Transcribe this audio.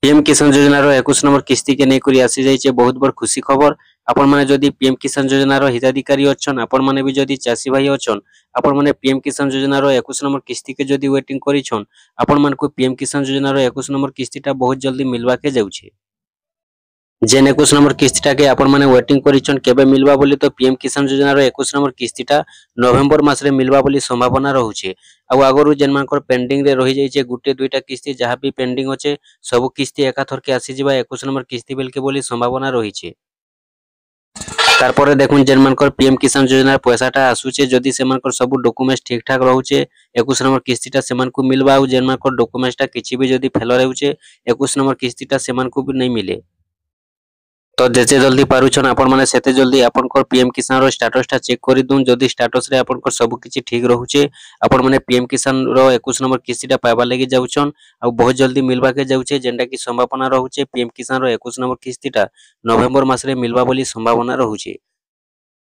PM किसान योजना रो 21 number किस्ती के नहीं करी आसी जाइए बहुत बड़ खुशी खबर। आपण माने जदि पीएम किसान योजना रो हिताधिकारी अछन, आपण माने भी जदि चासी भाई अछन, आपण माने पीएम किसान योजना रो 21 नंबर किस्ती के जदि वेटिंग करिछन, आपण मान को पीएम किसान योजना रो 21 नंबर किस्तीटा बहुत जल्दी मिलवा के जाउछे। जेन 21 नंबर किस्तीटा के आपण माने वेटिंग करिछन केबे मिलवा बोली तो पीएम किसान योजना रो 21 नंबर किस्तीटा नवेम्बर मास रे मिलवा बोली संभावना रहउछे। आ आगरु जेन मानकर पेंडिंग रे रहि जाइछे गुटे दुईटा किस्ती जहाँ भी पेंडिंग अच्छे सब किस्ती एकाथर के आसी जिबा 21 नंबर किस्ती बेल के बोली संभावना रहिछे। तारपरे देखुन जेन मानकर पीएम किसान योजना पैसाटा आसुचे जदि से मानकर सब डॉक्यूमेंट्स ठीक ठाक रहउचे 21 नंबर किस्तीटा से मान को मिलवा। आ जेन मानकर डॉक्यूमेंट्सटा किछि भी जदि फेल रहउचे 21 नंबर किस्तीटा से मान को भी नहीं मिले। तो जेते जल्दी पारुछन आपण माने सेते जल्दी आपनकर पीएम किसान रो स्टेटस टा चेक करि दुन। जदि स्टेटस रे आपनकर सब किछि ठीक रहउचे आपण माने पीएम किसान रो 21 नंबर किस्तीटा पाइबा लागि जाउछन आ बहुत जल्दी मिलबा के जाउछे, जेंटा की संभावना रहउचे पीएम किसान रो 21 नंबर किस्तीटा नवेम्बर मास रे मिलबा बोली संभावना रहउचे।